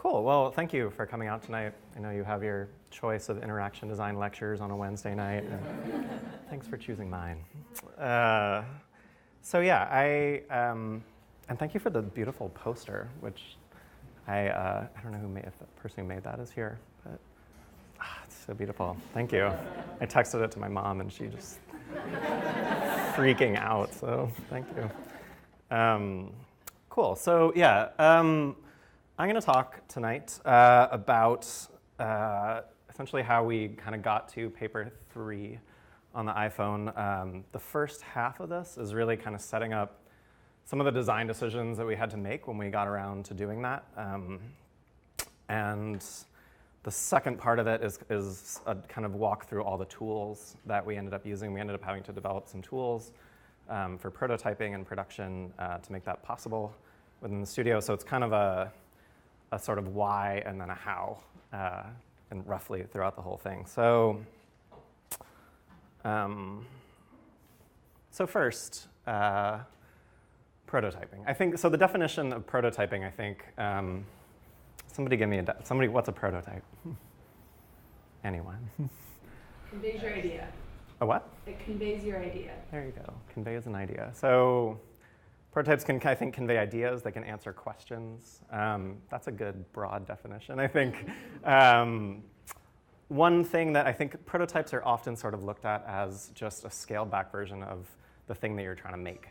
Cool. Well, thank you for coming out tonight. I know you have your choice of interaction design lectures on a Wednesday night. And thanks for choosing mine. So yeah, and thank you for the beautiful poster, which I don't know if the person who made that is here, but it's so beautiful. Thank you. I texted it to my mom, and she just freaking out. So thank you. Cool. So yeah. I'm going to talk tonight about essentially how we kind of got to paper 3 on the iPhone. The first half of this is really kind of setting up some of the design decisions that we had to make when we got around to doing that. And the second part of it is a kind of walk through all the tools that we ended up using. We ended up having to develop some tools for prototyping and production to make that possible within the studio. So it's kind of a sort of why and then a how, and roughly throughout the whole thing. So first, prototyping. I think, so the definition of prototyping, I think, somebody give me what's a prototype? Anyone? Conveys your idea. A what? It conveys your idea. There you go, conveys an idea. So prototypes can, I think, convey ideas. They can answer questions. That's a good broad definition, I think. One thing that I think prototypes are often sort of looked at as just a scaled back version of the thing that you're trying to make.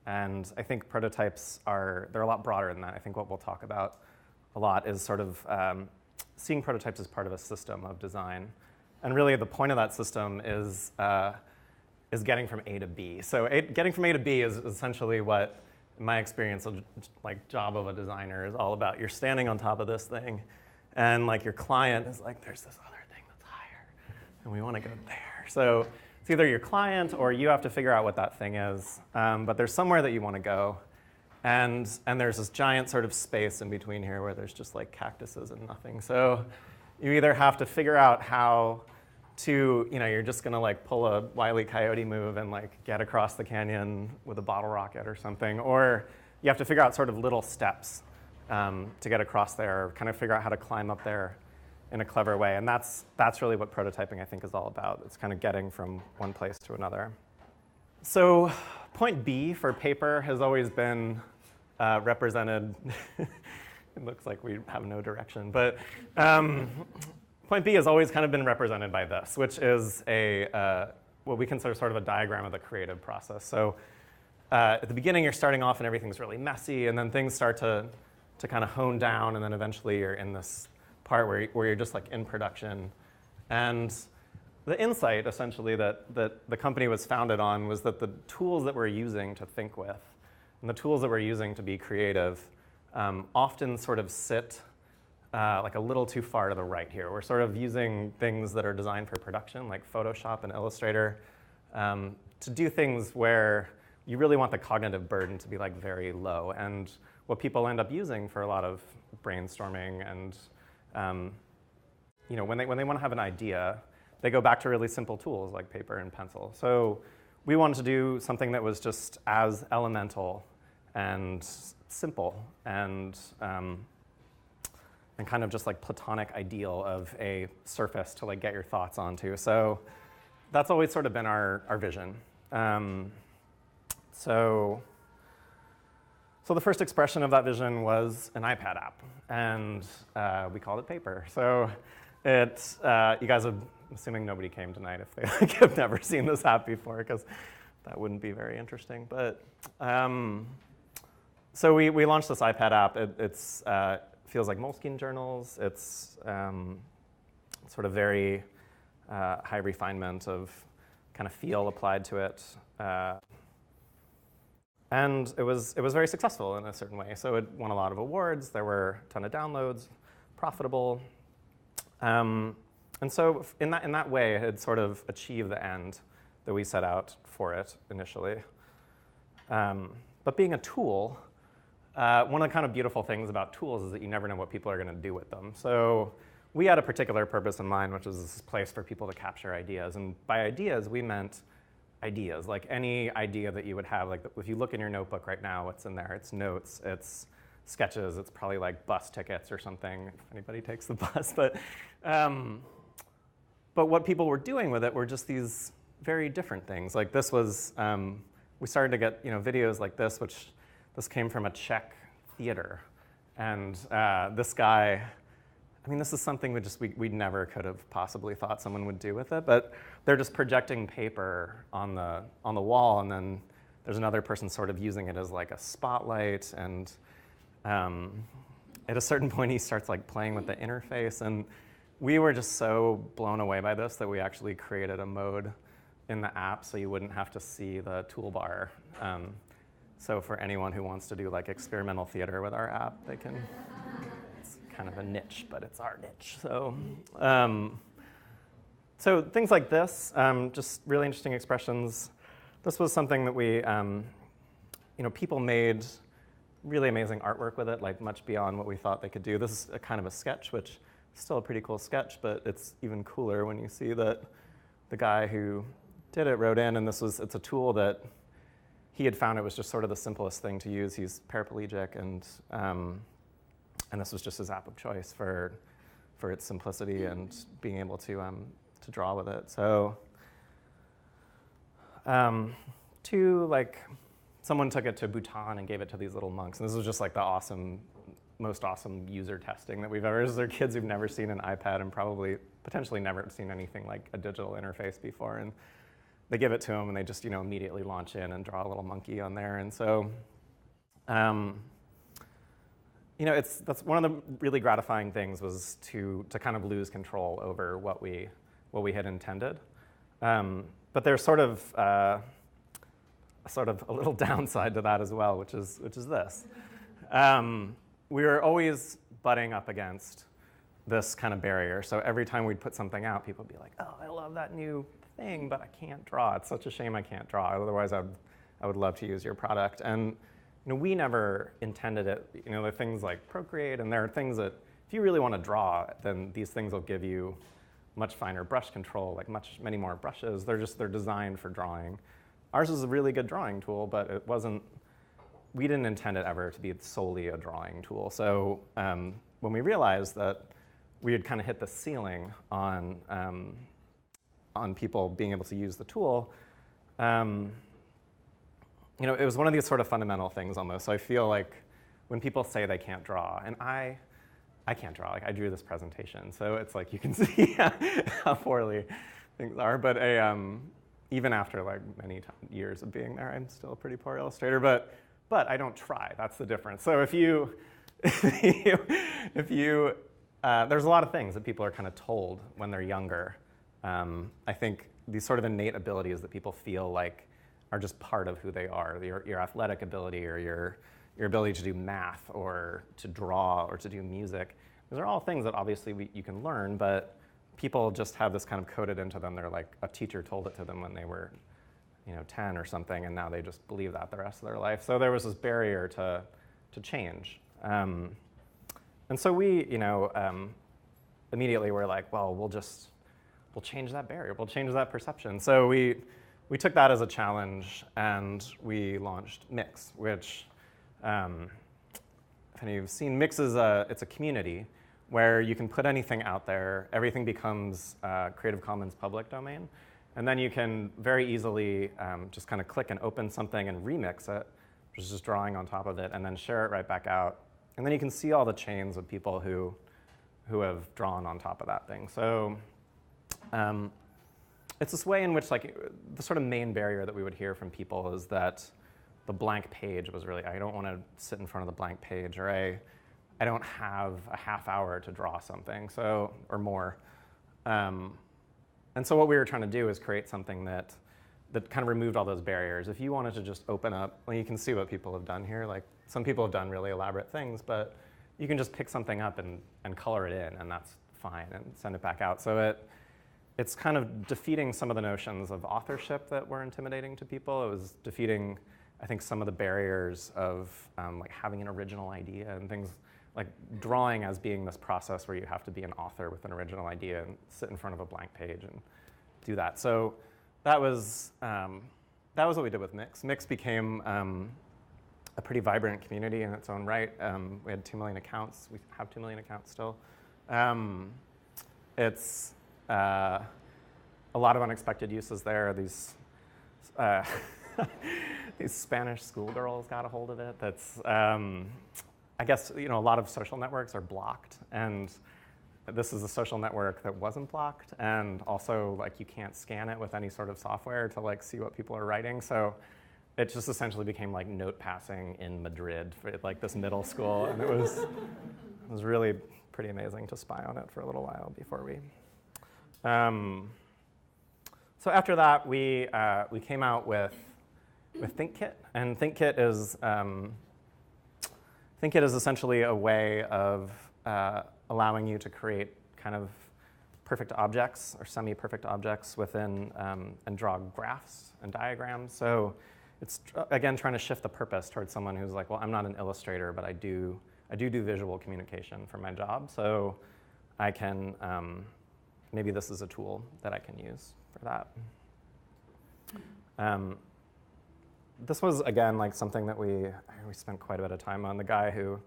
And I think prototypes they're a lot broader than that. I think what we'll talk about a lot is sort of seeing prototypes as part of a system of design. And really the point of that system is getting from A to B. So getting from A to B is essentially what, in my experience, like job of a designer is all about. You're standing on top of this thing, and like your client is like, there's this other thing that's higher, and we want to go there. So it's either your client or you have to figure out what that thing is. But there's somewhere that you want to go, and there's this giant sort of space in between here where there's just like cactuses and nothing. So you either have to figure out how to, you're just gonna like pull a Wile E. Coyote move and like get across the canyon with a bottle rocket or something, or you have to figure out sort of little steps to get across there, or kind of figure out how to climb up there in a clever way. And that's really what prototyping, I think, is all about. It's kind of getting from one place to another. So point B for paper has always been represented. It looks like we have no direction, but point B has always kind of been represented by this, which is what we consider sort of a diagram of the creative process. So at the beginning, you're starting off and everything's really messy, and then things start to kind of hone down, and then eventually you're in this part where you're just like in production. And the insight, essentially, that the company was founded on was that the tools that we're using to think with and the tools that we're using to be creative often sort of sit like a little too far to the right here. We're sort of using things that are designed for production, like Photoshop and Illustrator, to do things where you really want the cognitive burden to be like very low. And what people end up using for a lot of brainstorming and when they want to have an idea, they go back to really simple tools like paper and pencil. So we wanted to do something that was just as elemental and simple and kind of just like platonic ideal of a surface to like get your thoughts onto. So that's always sort of been our vision. So the first expression of that vision was an iPad app, and we called it Paper. So you guys I'm assuming nobody came tonight if they like, have never seen this app before, because that wouldn't be very interesting. But so we launched this iPad app. It's feels like Moleskine journals. It's sort of very high refinement of kind of feel applied to it. And it was very successful in a certain way. So it won a lot of awards. There were a ton of downloads, profitable. And so in that way, it had sort of achieved the end that we set out for it initially. But being a tool, one of the kind of beautiful things about tools is that you never know what people are going to do with them. So we had a particular purpose in mind, which was this place for people to capture ideas. And by ideas, we meant ideas, like any idea that you would have. Like if you look in your notebook right now, what's in there? It's notes, it's sketches. It's probably like bus tickets or something, if anybody takes the bus. But what people were doing with it were just these very different things. Like this was, we started to get videos like this came from a Czech theater. And this guy, I mean, this is something we never could have possibly thought someone would do with it, but they're just projecting paper on the wall, and then there's another person sort of using it as like a spotlight, and at a certain point he starts like playing with the interface, and we were just so blown away by this that we actually created a mode in the app so you wouldn't have to see the toolbar. So for anyone who wants to do like experimental theater with our app, they can. It's kind of a niche, but it's our niche. So things like this, just really interesting expressions. This was something that we, people made really amazing artwork with it, like much beyond what we thought they could do. This is a kind of a sketch, which is still a pretty cool sketch, but it's even cooler when you see that the guy who did it wrote in, and it's a tool that he had found it was just sort of the simplest thing to use. He's paraplegic, and this was just his app of choice for its simplicity and being able to draw with it. So, someone took it to Bhutan and gave it to these little monks, and this was just like the most awesome user testing that we've ever. These are kids who've never seen an iPad and probably potentially never seen anything like a digital interface before, and they give it to them, and they just immediately launch in and draw a little monkey on there. And so, that's one of the really gratifying things was to kind of lose control over what we had intended. But there's sort of a little downside to that as well, which is this. We were always butting up against this kind of barrier. So every time we'd put something out, people would be like, "Oh, I love that new thing, but I can't draw. It's such a shame I can't draw. Otherwise, I would love to use your product." And we never intended it. There are things like Procreate, and there are things that if you really want to draw, then these things will give you much finer brush control, like many more brushes. They're designed for drawing. Ours is a really good drawing tool, but it wasn't. We didn't intend it ever to be solely a drawing tool. So when we realized that we had kind of hit the ceiling on people being able to use the tool, it was one of these sort of fundamental things almost. So I feel like when people say they can't draw, and I can't draw. Like I drew this presentation, so it's like you can see how poorly things are. But even after like many years of being there, I'm still a pretty poor illustrator. But I don't try. That's the difference. So if you there's a lot of things that people are kind of told when they're younger. I think these sort of innate abilities that people feel like are just part of who they are. Your athletic ability or your ability to do math or to draw or to do music. Those are all things that obviously you can learn, but people just have this kind of coded into them. They're like a teacher told it to them when they were 10 or something, and now they just believe that the rest of their life. So there was this barrier to change. And so we immediately were like, well, we'll change that barrier. We'll change that perception. So we took that as a challenge, and we launched Mix, which, if any of you've seen, Mix it's a community where you can put anything out there. Everything becomes Creative Commons public domain. And then you can very easily just kind of click and open something and remix it, which is just drawing on top of it, and then share it right back out. And then you can see all the chains of people who have drawn on top of that thing. So it's this way in which the sort of main barrier that we would hear from people is that the blank page was really, I don't want to sit in front of the blank page, or I don't have a half hour to draw something, or more. And so what we were trying to do is create something that kind of removed all those barriers. If you wanted to just open up, well, you can see what people have done here. Like some people have done really elaborate things, but you can just pick something up and color it in, and that's fine, and send it back out. So it's kind of defeating some of the notions of authorship that were intimidating to people. It was defeating, I think, some of the barriers of like having an original idea and things like drawing as being this process where you have to be an author with an original idea and sit in front of a blank page and do that. So that was what we did with Mix. Mix became a pretty vibrant community in its own right. We had 2 million accounts. We have 2 million accounts still. It's a lot of unexpected uses there. These these Spanish schoolgirls got a hold of it. That's I guess a lot of social networks are blocked, and this is a social network that wasn't blocked, and also like you can't scan it with any sort of software to like see what people are writing. So it just essentially became like note passing in Madrid for like this middle school, and it was really pretty amazing to spy on it for a little while before we. So after that, we came out with ThinkKit, and ThinkKit is essentially a way of allowing you to create kind of perfect objects or semi-perfect objects within and draw graphs and diagrams. So it's again trying to shift the purpose towards someone who's like, well, I'm not an illustrator, but I do visual communication for my job. So I can maybe this is a tool that I can use for that. This was again like something that we spent quite a bit of time on. The guy who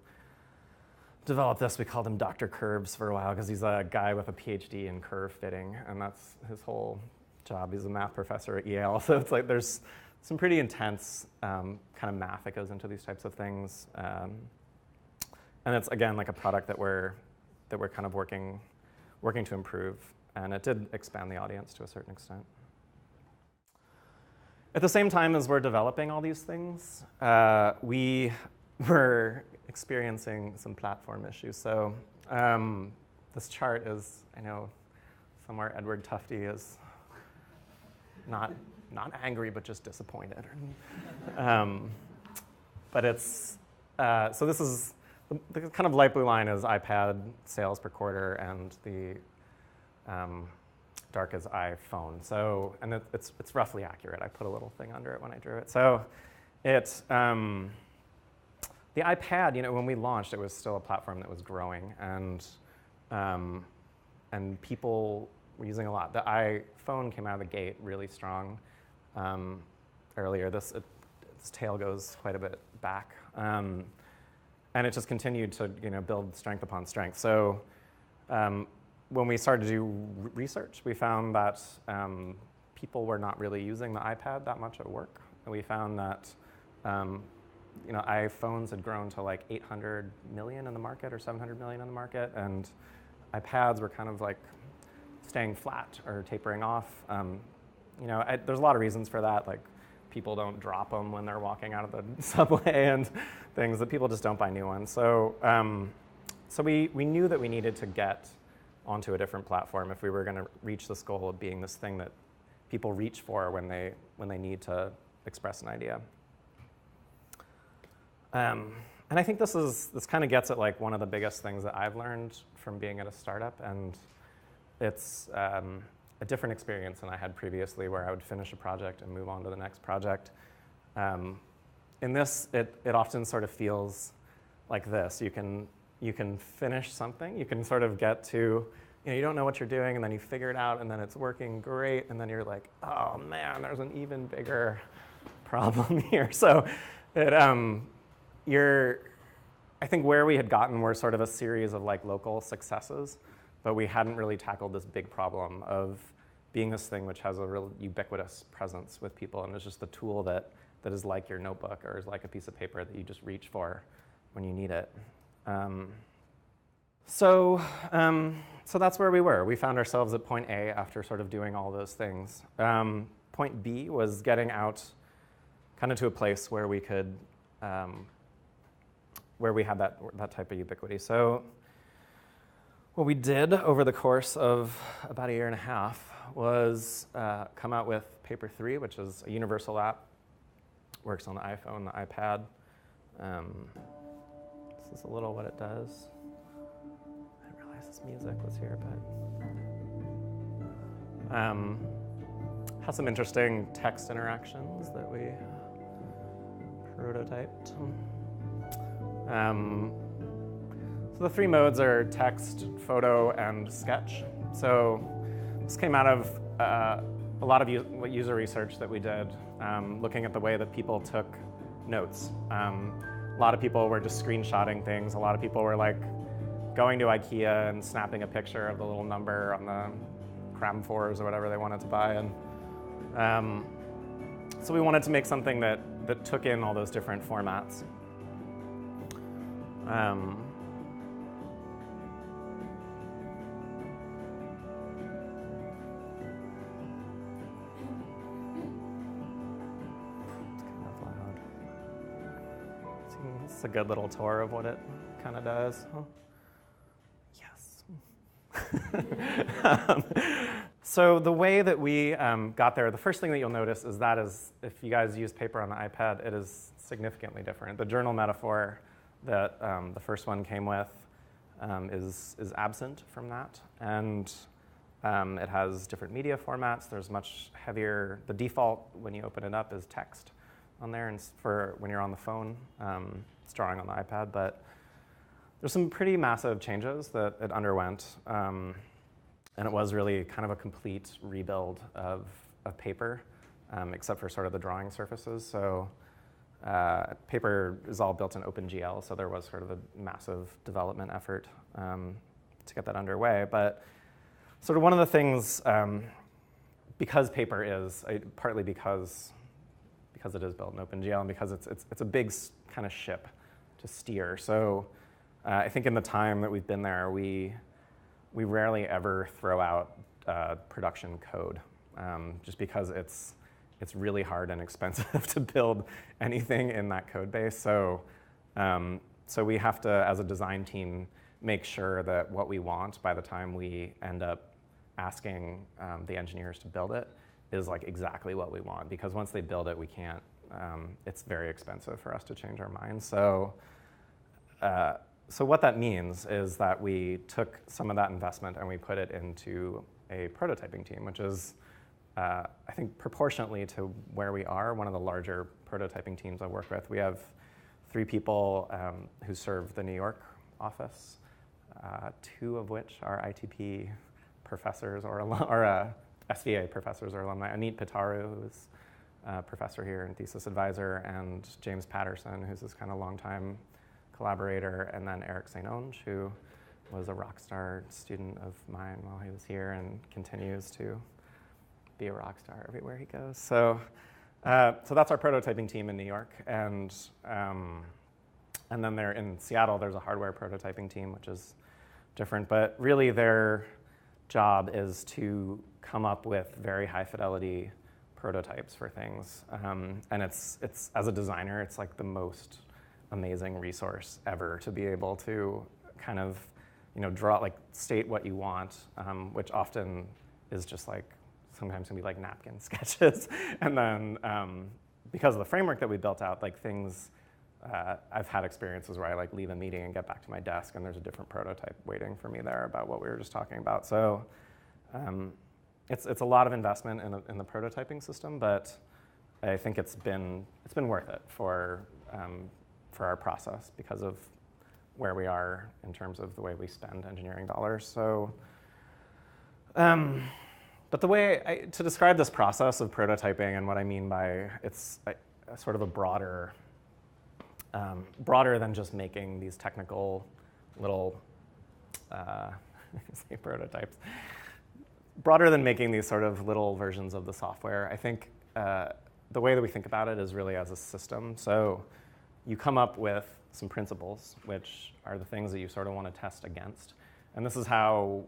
developed this, we called him Dr. Curves for a while because he's a guy with a PhD in curve fitting, and that's his whole job. He's a math professor at Yale, so it's like there's some pretty intense kind of math that goes into these types of things, and it's again like a product that we're kind of working to improve, and it did expand the audience to a certain extent. At the same time as we're developing all these things, we were experiencing some platform issues. So this chart is, I know somewhere Edward Tufte is not angry, but just disappointed. But it's, so this is, the kind of light blue line is iPad sales per quarter, and the dark is iPhone. So, and it's roughly accurate. I put a little thing under it when I drew it. So it's, the iPad, when we launched, it was still a platform that was growing, and people were using a lot. The iPhone came out of the gate really strong earlier. Its tail goes quite a bit back, and it just continued to build strength upon strength. So when we started to do research, we found that people were not really using the iPad that much at work. And we found that iPhones had grown to like 800 million in the market or 700 million in the market, and iPads were kind of like staying flat or tapering off. There's a lot of reasons for that, like people don't drop them when they're walking out of the subway and things, that people just don't buy new ones. So, so we knew that we needed to get onto a different platform if we were going to reach this goal of being this thing that people reach for when they need to express an idea. And I think this kind of gets at like one of the biggest things that I've learned from being at a startup, and it's a different experience than I had previously, where I would finish a project and move on to the next project. In this, it often sort of feels like this. You can finish something, you can sort of get to, you don't know what you're doing, and then you figure it out, and then it's working great, and then you're like, oh man, there's an even bigger problem here. So I think where we had gotten were sort of a series of like local successes, but we hadn't really tackled this big problem of being this thing which has a real ubiquitous presence with people, and it's just the tool that is like your notebook or is like a piece of paper that you just reach for when you need it. So that's where we were. We found ourselves at point A after sort of doing all those things. Point B was getting out kind of to a place where we could, where we had that type of ubiquity. So what we did over the course of about a year and a half was come out with FiftyThree, which is a universal app. Works on the iPhone, the iPad. This is a little what it does. I didn't realize this music was here, but has some interesting text interactions that we prototyped. So the three modes are text, photo, and sketch. So this came out of a lot of user research that we did, looking at the way that people took notes. A lot of people were just screenshotting things. A lot of people were like going to IKEA and snapping a picture of the little number on the cram fours or whatever they wanted to buy. And so we wanted to make something that took in all those different formats. It's a good little tour of what it kind of does. Oh. Yes. So the way that we got there, the first thing that you'll notice is if you guys use paper on the iPad, it is significantly different. The journal metaphor that the first one came with is absent from that. And it has different media formats. There's much heavier, the default when you open it up is text on there, and for when you're on the phone, it's drawing on the iPad, but there's some pretty massive changes that it underwent, and it was really kind of a complete rebuild of paper, except for sort of the drawing surfaces. So paper is all built in OpenGL, so there was sort of a massive development effort to get that underway. But sort of one of the things, because paper is, partly because it is built in OpenGL and because it's a big kind of ship to steer. So I think in the time that we've been there, we rarely ever throw out production code, just because it's really hard and expensive to build anything in that code base. So we have to, as a design team, make sure that what we want by the time we end up asking the engineers to build it is like exactly what we want, because once they build it, we can't, it's very expensive for us to change our minds. So what that means is that we took some of that investment and we put it into a prototyping team, which is, I think, proportionately to where we are, one of the larger prototyping teams I work with. We have 3 people who serve the New York office, 2 of which are ITP professors or SVA professors or alumni. Anit Pitaru, who's a professor here and thesis advisor, and James Patterson, who's this kind of longtime collaborator, and then Eric St. Onge, who was a rock star student of mine while he was here and continues to be a rock star everywhere he goes. So that's our prototyping team in New York, and then there in Seattle, there's a hardware prototyping team, which is different, but really their job is to come up with very high fidelity prototypes for things. And it's as a designer, it's like the most amazing resource ever to be able to kind of, draw, like state what you want, which often is just like, sometimes can be like napkin sketches. And then because of the framework that we built out, like things, I've had experiences where I like leave a meeting and get back to my desk and there's a different prototype waiting for me there about what we were just talking about. So it's a lot of investment in the prototyping system, but I think it's been worth it for our process because of where we are in terms of the way we spend engineering dollars. So, but the way to describe this process of prototyping and what I mean by it's sort of a broader than just making these technical little say prototypes, broader than making these sort of little versions of the software. I think the way that we think about it is really as a system. So you come up with some principles, which are the things that you sort of want to test against. And this is how,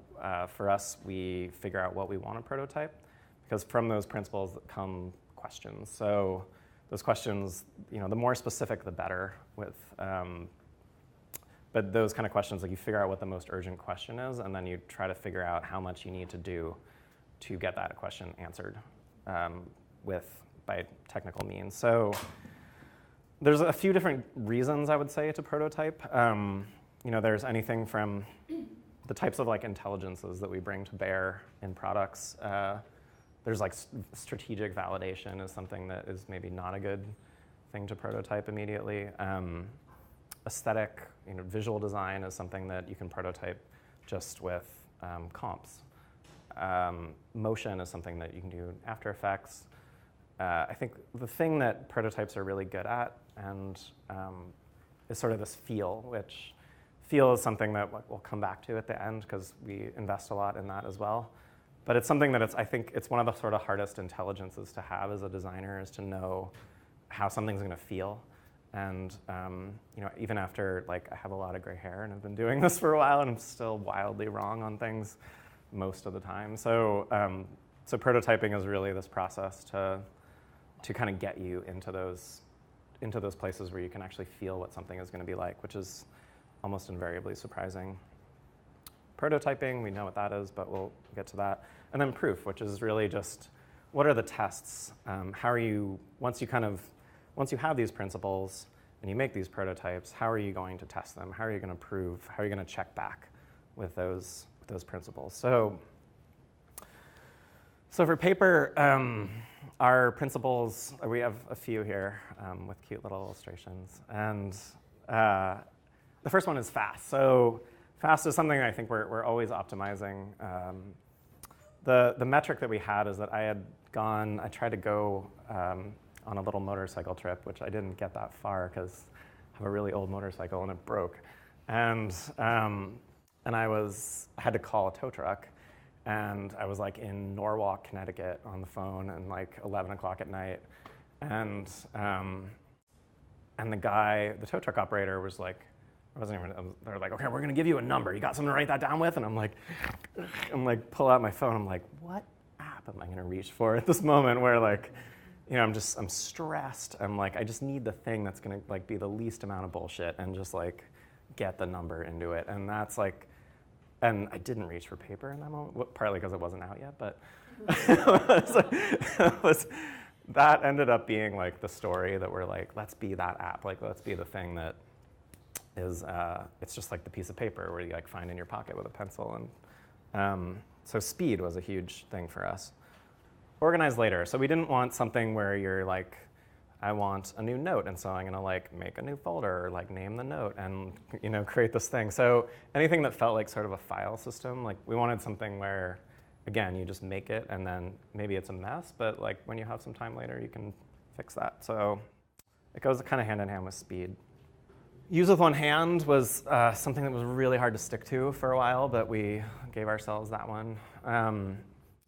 for us, we figure out what we want to prototype, because from those principles come questions. So those questions, the more specific, the better. But those kind of questions, like you figure out what the most urgent question is, and then you try to figure out how much you need to do to get that question answered by technical means. So there's a few different reasons, I would say, to prototype. There's anything from the types of like intelligences that we bring to bear in products. There's like strategic validation is something that is maybe not a good thing to prototype immediately. Aesthetic, visual design is something that you can prototype just with comps. Motion is something that you can do in After Effects. I think the thing that prototypes are really good at and is sort of this feel, which feel is something that we'll come back to at the end because we invest a lot in that as well. But it's something that I think it's one of the sort of hardest intelligences to have as a designer, is to know how something's going to feel. And even after I have a lot of gray hair and I've been doing this for a while, and I'm still wildly wrong on things most of the time. So prototyping is really this process to kind of get you into those places where you can actually feel what something is going to be like, which is almost invariably surprising. Prototyping, we know what that is, but we'll get to that. And then proof, which is really just what are the tests? How are you, once you have these principles and you make these prototypes, how are you going to test them? How are you going to prove? How are you going to check back with those principles? So for paper, our principles, we have a few here with cute little illustrations. And the first one is fast. So fast is something I think we're always optimizing. The metric that we had is that I tried to go on a little motorcycle trip, which I didn't get that far because I have a really old motorcycle and it broke. And I had to call a tow truck, and I was in Norwalk, Connecticut on the phone, and 11 o'clock at night. And the tow truck operator was they're like, okay, we're gonna give you a number. You got something to write that down with? And I'm pull out my phone. I'm like, what app am I gonna reach for at this moment where I'm stressed. I'm I just need the thing that's gonna be the least amount of bullshit and just get the number into it. And that's and I didn't reach for paper in that moment, partly because it wasn't out yet, but that ended up being the story that we're let's be that app. Let's be the thing that is, it's just the piece of paper where you find in your pocket with a pencil. And so speed was a huge thing for us. Organize later. So we didn't want something where you're I want a new note, and so I'm gonna make a new folder, or name the note, and create this thing. So anything that felt like sort of a file system, we wanted something where, again, you just make it, and then maybe it's a mess, but when you have some time later, you can fix that. So it goes kind of hand in hand with speed. Use with one hand was something that was really hard to stick to for a while, but we gave ourselves that one.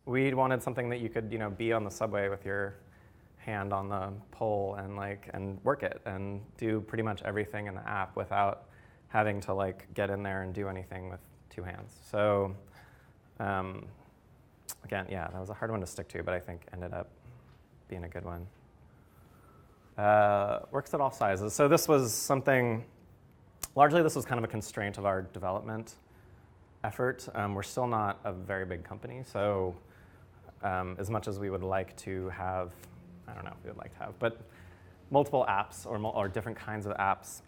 We wanted something that you could, be on the subway with your hand on the pole and work it and do pretty much everything in the app without having to get in there and do anything with two hands. So again, yeah, that was a hard one to stick to, but I think ended up being a good one. Works at all sizes. So this was something, largely this was kind of a constraint of our development effort. We're still not a very big company, so as much as we would like to have, I don't know if we would like to have, but multiple apps or different kinds of apps,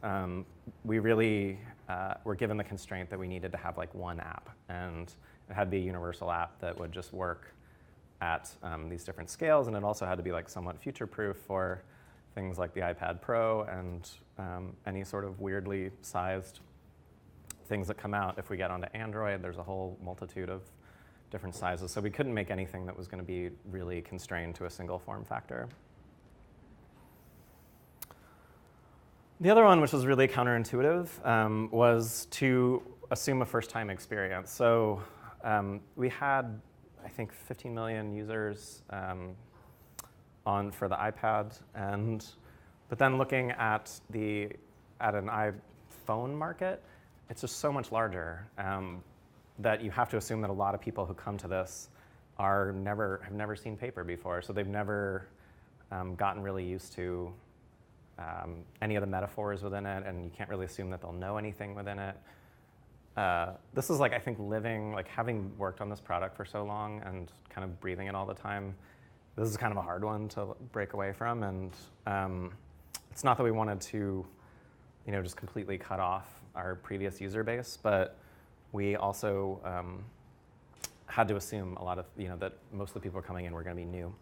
we really were given the constraint that we needed to have one app, and it had to be a universal app that would just work at these different scales, and it also had to be somewhat future-proof for things like the iPad Pro and any sort of weirdly sized things that come out. If we get onto Android, there's a whole multitude of different sizes. So we couldn't make anything that was going to be really constrained to a single form factor. The other one, which was really counterintuitive, was to assume a first-time experience. So we had, I think, 15 million users for the iPad, but then looking at an iPhone market, it's just so much larger that you have to assume that a lot of people who come to this have never seen paper before, so they've never gotten really used to any of the metaphors within it, and you can't really assume that they'll know anything within it. This is I think having worked on this product for so long and kind of breathing it all the time, this is kind of a hard one to break away from, and it's not that we wanted to just completely cut off our previous user base, but we also had to assume a lot of, that most of the people coming in were going to be new.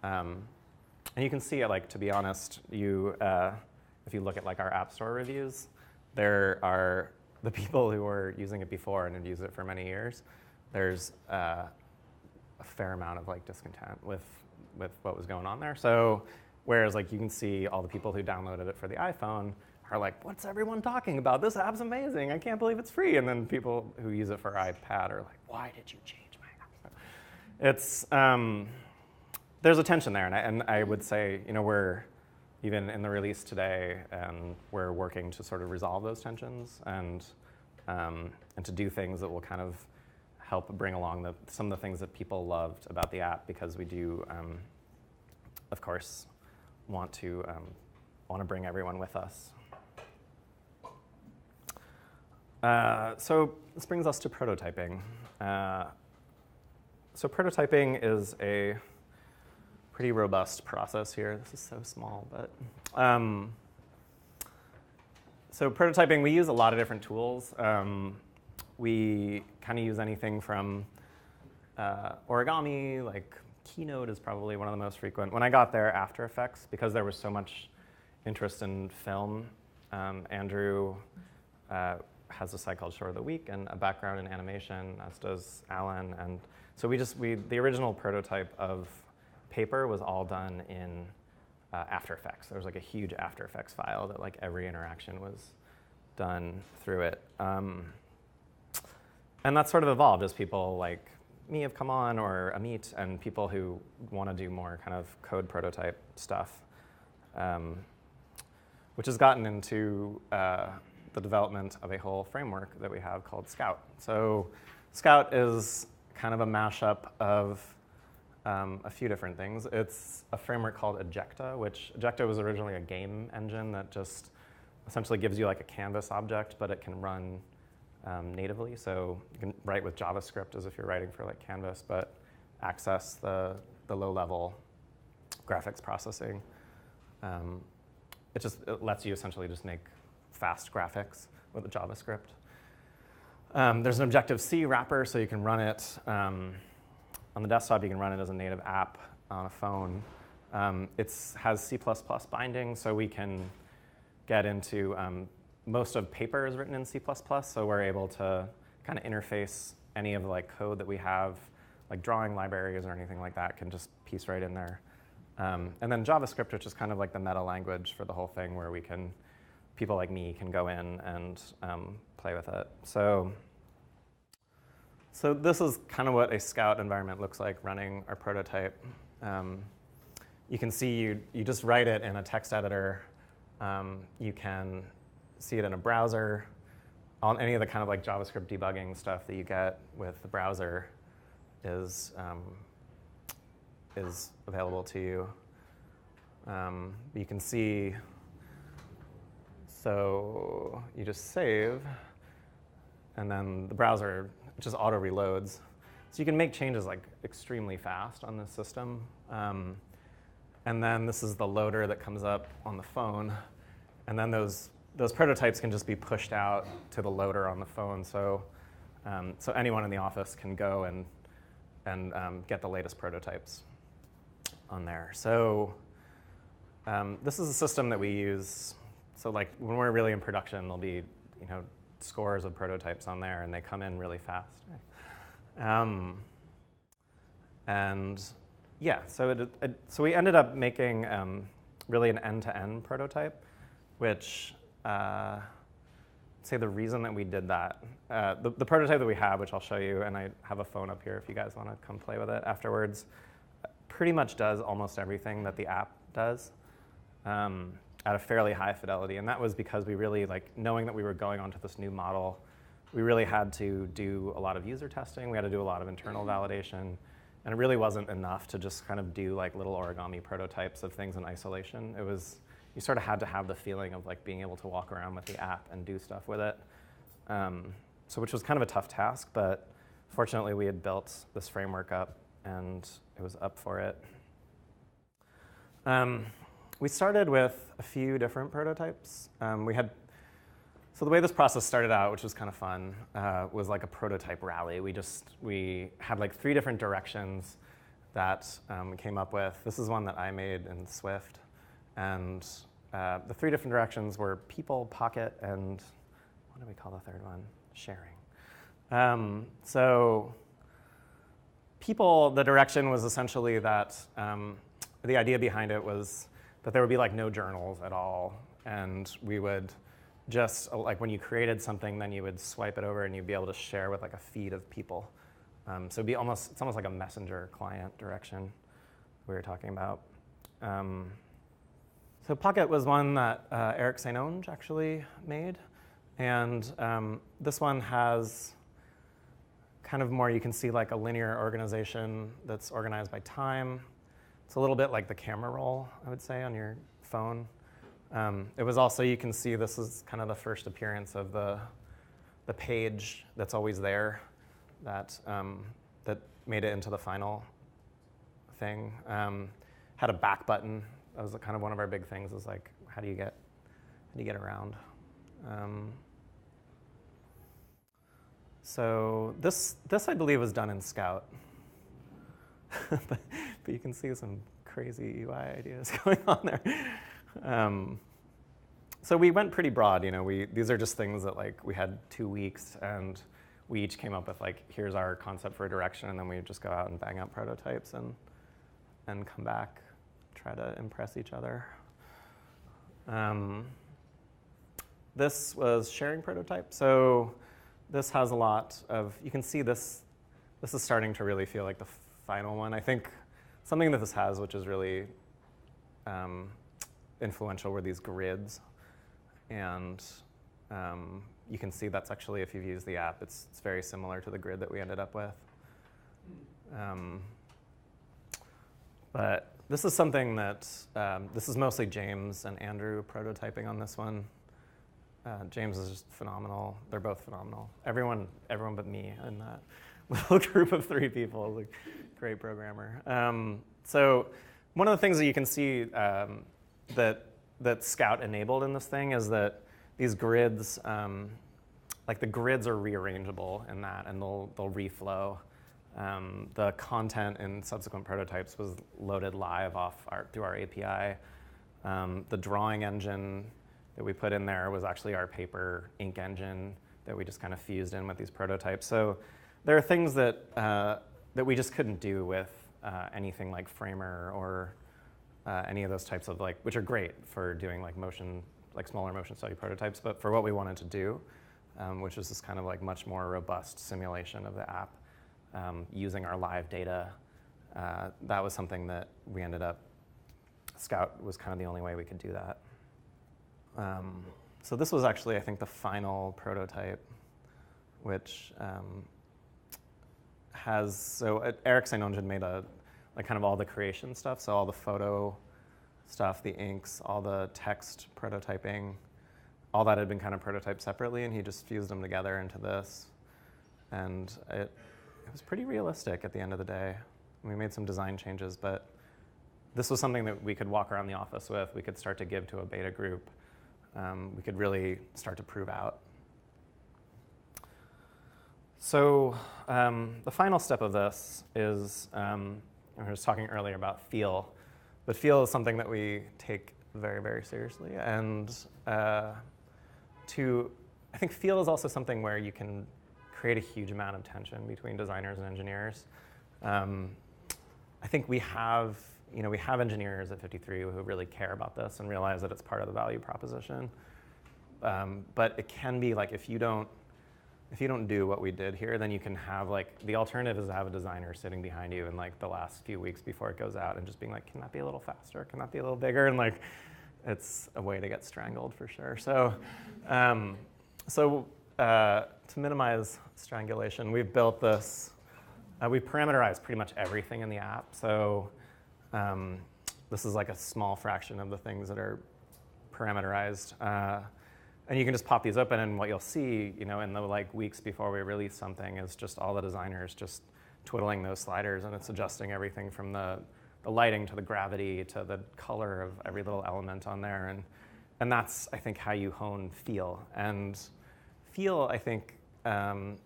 And you can see it, to be honest, if you look at our App Store reviews, there are the people who were using it before and had used it for many years. There's a fair amount of discontent with what was going on there. So Whereas like you can see all the people who downloaded it for the iPhone are like, what's everyone talking about? This app's amazing. I can't believe it's free. And then people who use it for iPad are like, why did you change my app? It's, there's a tension there. And I would say, we're even in the release today, and we're working to sort of resolve those tensions and to do things that will kind of help bring along some of the things that people loved about the app, because we do, of course, want to bring everyone with us. So this brings us to prototyping. So prototyping is a pretty robust process here. This is so small, but so prototyping, we use a lot of different tools. We kind of use anything from origami, like Keynote is probably one of the most frequent. When I got there, After Effects, because there was so much interest in film, Andrew has a site called Short of the Week and a background in animation, as does Alan. And so the original prototype of Paper was all done in After Effects. There was like a huge After Effects file that like every interaction was done through it. And that's sort of evolved as people like me have come on, or Amit, and people who want to do more kind of code prototype stuff, which has gotten into the development of a whole framework that we have called Scout. So Scout is kind of a mashup of a few different things. It's a framework called Ejecta, which Ejecta was originally a game engine that just essentially gives you like a canvas object, but it can run natively. So you can write with JavaScript as if you're writing for like Canvas, but access the low-level graphics processing. It lets you essentially just make fast graphics with the JavaScript. There's an Objective-C wrapper, so you can run it on the desktop. You can run it as a native app on a phone. It has C++ binding, so we can get into most of Paper is written in C++, so we're able to kind of interface any of the like code that we have, like drawing libraries or anything like that, can just piece right in there. And then JavaScript, which is kind of like the meta language for the whole thing, where people like me can go in and play with it. So this is kind of what a Scout environment looks like running our prototype. You can see you just write it in a text editor. You can see it in a browser. On any of the kind of like JavaScript debugging stuff that you get with the browser is available to you. You can see, so you just save, and then the browser just auto reloads. So you can make changes like extremely fast on this system. And then this is the loader that comes up on the phone. And then those prototypes can just be pushed out to the loader on the phone. So anyone in the office can go and get the latest prototypes on there. So this is a system that we use. So like when we're really in production, there'll be scores of prototypes on there, and they come in really fast. And yeah, so we ended up making really an end-to-end prototype, which say the reason that we did that, the prototype that we have, which I'll show you, and I have a phone up here if you guys want to come play with it afterwards, pretty much does almost everything that the app does at a fairly high fidelity. And that was because we really, knowing that we were going onto this new model, we really had to do a lot of user testing. We had to do a lot of internal validation. And it really wasn't enough to just kind of do little origami prototypes of things in isolation. You sort of had to have the feeling of being able to walk around with the app and do stuff with it. Which was kind of a tough task, but fortunately we had built this framework up and it was up for it. We started with a few different prototypes. So the way this process started out, which was kind of fun, was like a prototype rally. We had 3 different directions that we came up with. This is one that I made in Swift. And the 3 different directions were people, pocket, and what do we call the third one? Sharing. So people, the direction was essentially that the idea behind it was that there would be like no journals at all, and we would just like when you created something, then you would swipe it over and you'd be able to share with like a feed of people. So it's almost like a messenger client direction we were talking about. So Pocket was one that Eric Saint-Onge actually made, and this one has kind of more, you can see like a linear organization that's organized by time. It's a little bit like the camera roll, I would say, on your phone. It was also, you can see this is kind of the first appearance of the page that's always there that made it into the final thing. Had a back button. That was kind of one of our big things, is like, how do you get around? So this I believe was done in Scout. but you can see some crazy UI ideas going on there. So we went pretty broad, these are just things that like we had 2 weeks and we each came up with like, here's our concept for a direction, and then we just go out and bang out prototypes and come back, try to impress each other. This was sharing prototype. So this has a lot of, you can see this is starting to really feel like the final one. I think something that this has, which is really influential, were these grids. And you can see that's actually, if you've used the app, it's very similar to the grid that we ended up with. But this is something that, this is mostly James and Andrew prototyping on this one. James is just phenomenal. They're both phenomenal. Everyone but me in that little group of 3 people is a great programmer. So one of the things that you can see that Scout enabled in this thing is that these grids, like the grids are rearrangeable in that, and they'll reflow. The content in subsequent prototypes was loaded live through our API. The drawing engine that we put in there was actually our paper ink engine that we just kind of fused in with these prototypes. So there are things that we just couldn't do with anything like Framer or any of those types of which are great for doing smaller motion study prototypes, but for what we wanted to do, which is this kind of much more robust simulation of the app, using our live data, that was something that we ended up, Scout was kind of the only way we could do that. So this was actually, I think, the final prototype, which Eric Saint-Onge had made kind of all the creation stuff, so all the photo stuff, the inks, all the text prototyping, all that had been kind of prototyped separately, and he just fused them together into this. And it was pretty realistic at the end of the day. We made some design changes, but this was something that we could walk around the office with. We could start to give to a beta group. We could really start to prove out. So the final step of this is, I was talking earlier about feel, but feel is something that we take very, very seriously. And I think feel is also something where you can create a huge amount of tension between designers and engineers. I think we have engineers at FiftyThree who really care about this and realize that it's part of the value proposition. But it can be if you don't do what we did here, then you can have the alternative is to have a designer sitting behind you in the last few weeks before it goes out and just being can that be a little faster? Can that be a little bigger? And it's a way to get strangled for sure. So, to minimize strangulation, we've built this. We parameterized pretty much everything in the app. So this is a small fraction of the things that are parameterized. And you can just pop these open, and what you'll see, in the weeks before we release something is just all the designers just twiddling those sliders, and it's adjusting everything from the lighting to the gravity to the color of every little element on there. And that's, I think, how you hone feel. And feel, I think, one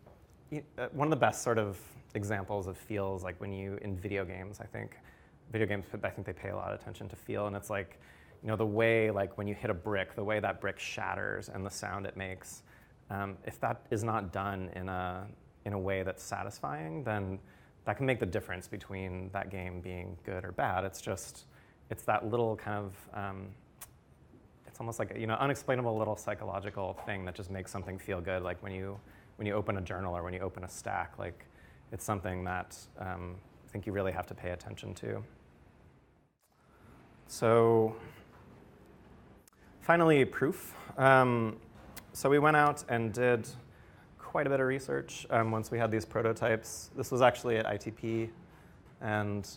of the best sort of examples of feel is when you, in video games, I think they pay a lot of attention to feel, and it's the way, when you hit a brick, the way that brick shatters and the sound it makes, if that is not done in a way that's satisfying, then that can make the difference between that game being good or bad. it's that little kind of, it's almost like a, unexplainable little psychological thing that just makes something feel good. Like when you open a journal or when you open a stack, like it's something that I think you really have to pay attention to. So finally, proof. So we went out and did quite a bit of research once we had these prototypes. This was actually at ITP, and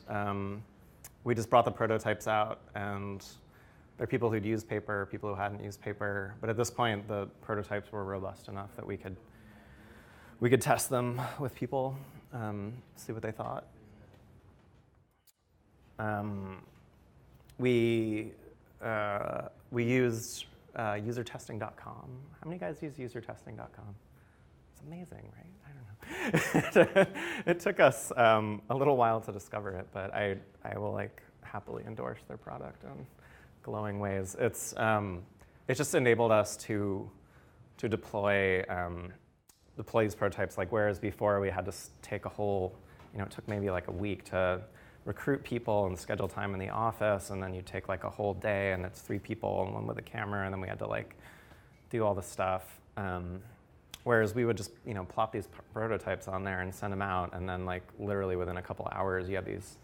we just brought the prototypes out, and there are people who'd used paper, people who hadn't used paper, but at this point the prototypes were robust enough that we could test them with people, see what they thought. We used usertesting.com. How many guys use usertesting.com? It's amazing, right? I don't know. It took us a little while to discover it, but I will happily endorse their product in glowing ways. It's just enabled us to deploy these prototypes. Whereas before we had to take a whole, it took maybe a week to recruit people and schedule time in the office, and then you take a whole day, and it's 3 people and 1 with a camera, and then we had to do all the stuff. Whereas we would just plop these prototypes on there and send them out, and then literally within a couple hours you have these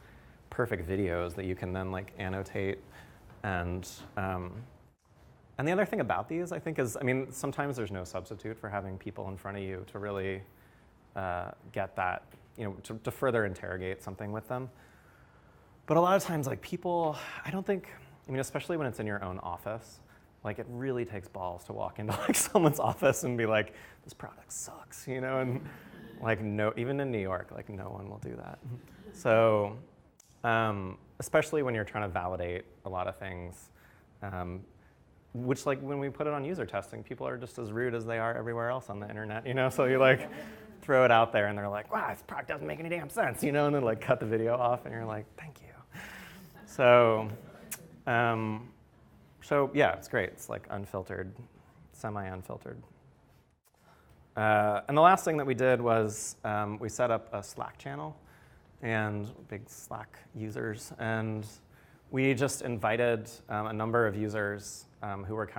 perfect videos that you can then annotate. And the other thing about these, I think, is, sometimes there's no substitute for having people in front of you to really get that, to further interrogate something with them. But a lot of times, people, I don't think, especially when it's in your own office, it really takes balls to walk into someone's office and be like, this product sucks, and no, even in New York, no one will do that. So, especially when you're trying to validate a lot of things, which when we put it on user testing, people are just as rude as they are everywhere else on the internet, So you throw it out there and they're like, wow, this product doesn't make any damn sense, and then cut the video off and you're like, thank you. So, yeah, it's great. It's unfiltered, semi-unfiltered. And the last thing that we did was we set up a Slack channel, and big Slack users, and we just invited a number of users who were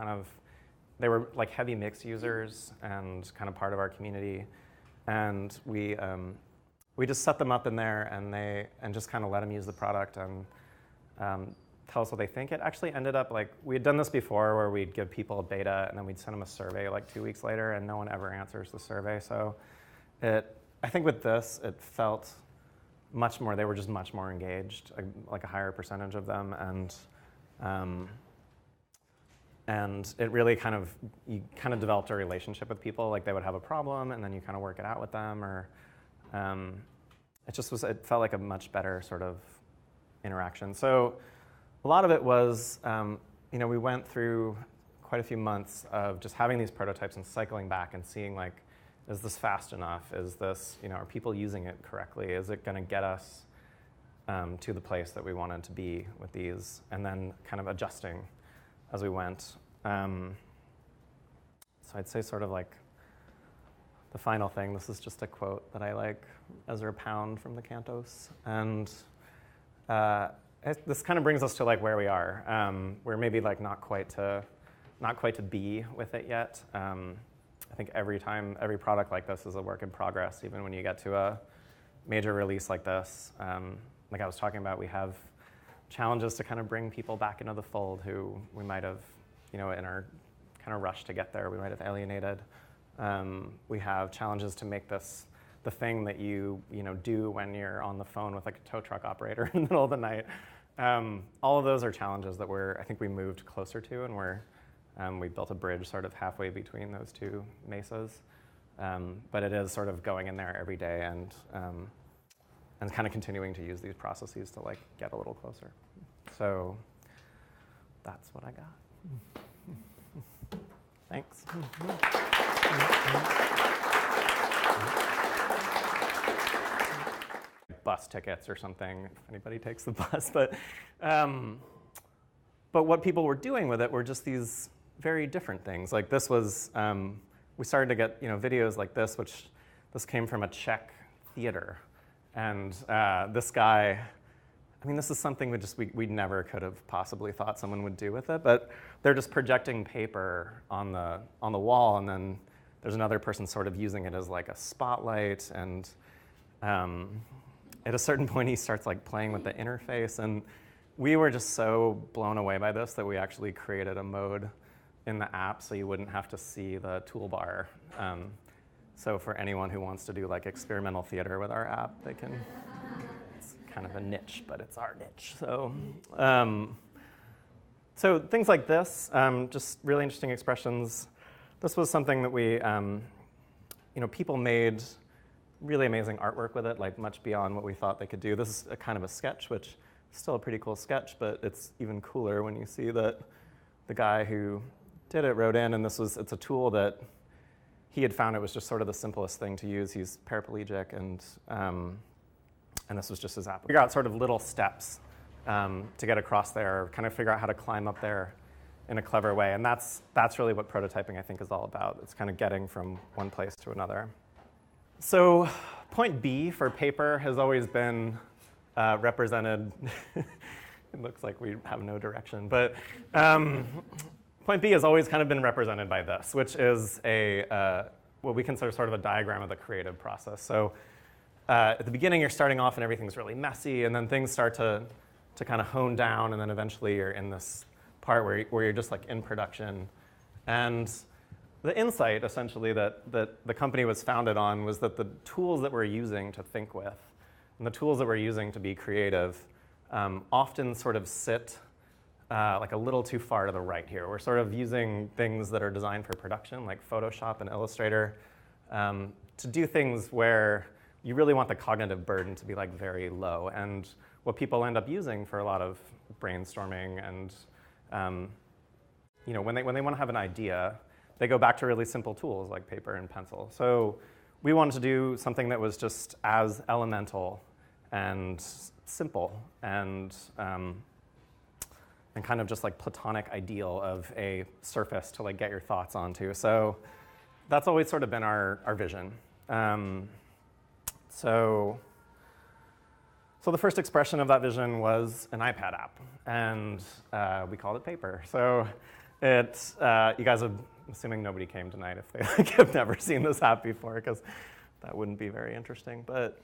they were heavy mix users and kind of part of our community, and we just set them up in there and just kind of let them use the product and tell us what they think. It actually ended up we had done this before where we'd give people a beta and then we'd send them a survey 2 weeks later, and no one ever answers the survey. So I think with this, it felt much more, they were just much more engaged, a higher percentage of them, and it really you developed a relationship with people. They would have a problem and then you work it out with them, or it felt like a much better sort of interaction. So a lot of it was, we went through quite a few months of just having these prototypes and cycling back and seeing is this fast enough? Is this, are people using it correctly? Is it going to get us to the place that we wanted to be with these? And then kind of adjusting as we went. So I'd say sort of the final thing, this is just a quote that I like, Ezra Pound from the Cantos. And this kind of brings us to where we are. We're maybe not quite to be with it yet. I think every product like this is a work in progress, even when you get to a major release like this. Like I was talking about, we have challenges to kind of bring people back into the fold who we might have, in our kind of rush to get there, we might have alienated. We have challenges to make this the thing that you do when you're on the phone with a tow truck operator in the middle of the night. All of those are challenges that I think we moved closer to, and we built a bridge sort of halfway between those two mesas. But it is sort of going in there every day and kind of continuing to use these processes to get a little closer. So that's what I got. Thanks. Bus tickets or something, if anybody takes the bus. But what people were doing with it were just these very different things. This was, we started to get videos like this, this came from a Czech theater. And this guy I mean, this is something we never could have possibly thought someone would do with it, but they're just projecting paper on the wall, and then there's another person sort of using it as like a spotlight, and at a certain point he starts like playing with the interface, and we were just so blown away by this that we actually created a mode in the app so you wouldn't have to see the toolbar. So for anyone who wants to do like experimental theater with our app, they can. It's kind of a niche, but it's our niche. So, so things like this, just really interesting expressions. This was something that we, people made really amazing artwork with it, like much beyond what we thought they could do. This is a kind of a sketch, which is still a pretty cool sketch, but it's even cooler when you see that the guy who did it wrote in, and it's a tool that he had found it was just sort of the simplest thing to use. He's paraplegic, and this was just his app. Figure out sort of little steps to get across there, kind of figure out how to climb up there in a clever way. And that's really what prototyping, I think, is all about. It's kind of getting from one place to another. So point B for paper has always been represented. It looks like we have no direction, but point B has always kind of been represented by this, which is what we consider sort of a diagram of the creative process. So at the beginning, you're starting off and everything's really messy, and then things start to kind of hone down, and then eventually you're in this part where you're just like in production. And the insight, essentially, that the company was founded on was that the tools that we're using to think with and the tools that we're using to be creative often sort of sit like a little too far to the right here. We're sort of using things that are designed for production, like Photoshop and Illustrator, to do things where you really want the cognitive burden to be like very low. And what people end up using for a lot of brainstorming and when they want to have an idea, they go back to really simple tools like paper and pencil. So we wanted to do something that was just as elemental and simple and kind of just like platonic ideal of a surface to like get your thoughts onto. So that's always sort of been our vision. So the first expression of that vision was an iPad app, and we called it Paper. So you guys have, assuming nobody came tonight if they like, have never seen this app before, because that wouldn't be very interesting. But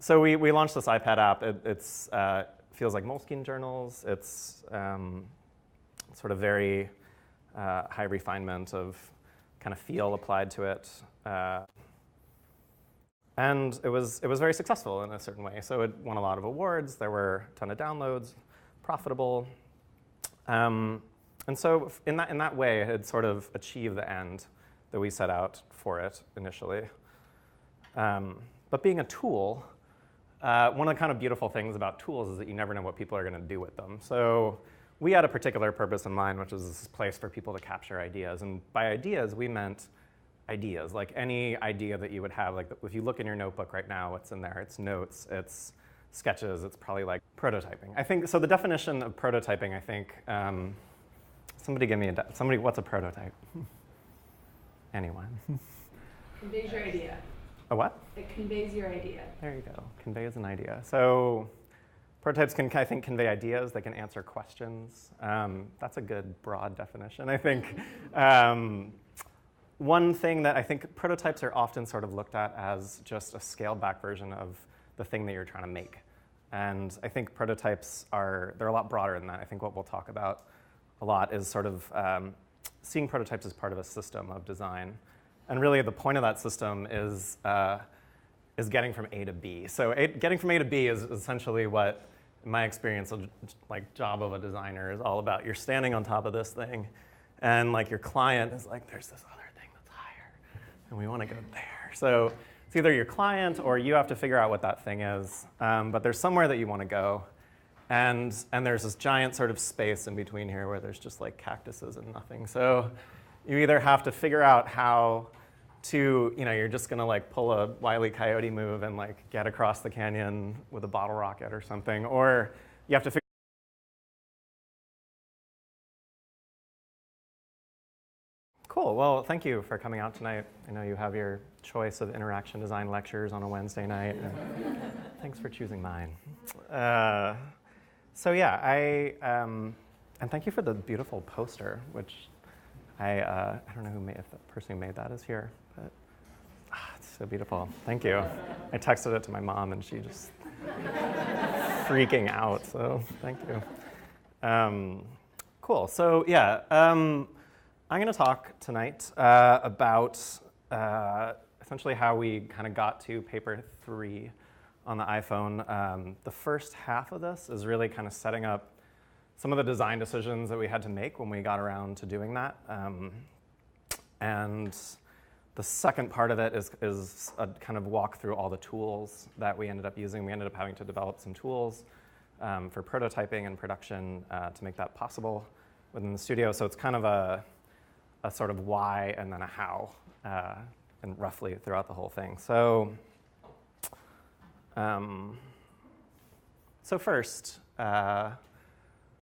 so we launched this iPad app. It feels like Moleskine journals. It's sort of very high refinement of kind of feel applied to it. And it was very successful in a certain way. So it won a lot of awards. There were a ton of downloads, profitable. And so in that way, it had sort of achieved the end that we set out for it initially. But being a tool, one of the kind of beautiful things about tools is that you never know what people are going to do with them. So we had a particular purpose in mind, which was this place for people to capture ideas. And by ideas, we meant ideas, like any idea that you would have. Like if you look in your notebook right now, what's in there? It's notes, it's sketches, it's probably like prototyping. I think, so the definition of prototyping, I think, somebody give me what's a prototype? Anyone? Conveys your idea. A what? It conveys your idea. There you go, conveys an idea. So prototypes can, I think, convey ideas, they can answer questions. That's a good broad definition, I think. One thing that I think prototypes are often sort of looked at as just a scaled back version of the thing that you're trying to make. And I think prototypes they're a lot broader than that. I think what we'll talk about a lot is sort of seeing prototypes as part of a system of design. And really the point of that system is getting from A to B. So getting from A to B is essentially what, in my experience, like job of a designer is all about. You're standing on top of this thing, and like your client is like, there's this other thing that's higher, and we want to go there. So it's either your client or you have to figure out what that thing is. But there's somewhere that you want to go. And there's this giant sort of space in between here where there's just like cactuses and nothing. So you either have to figure out how to, you're just going to like pull a Wile E. Coyote move and like get across the canyon with a bottle rocket or something, or you have to figure Cool. Well, thank you for coming out tonight. I know you have your choice of interaction design lectures on a Wednesday night. Thanks for choosing mine. So yeah, and thank you for the beautiful poster, which I don't know if the person who made that is here, but it's so beautiful. Thank you. I texted it to my mom, and she just freaking out. So thank you. Cool. So yeah. I'm going to talk tonight about essentially how we kind of got to paper 3 on the iPhone. The first half of this is really kind of setting up some of the design decisions that we had to make when we got around to doing that. And the second part of it is a kind of walk through all the tools that we ended up using. We ended up having to develop some tools for prototyping and production to make that possible within the studio. So it's kind of a sort of why and then a how, and roughly throughout the whole thing. So, so first,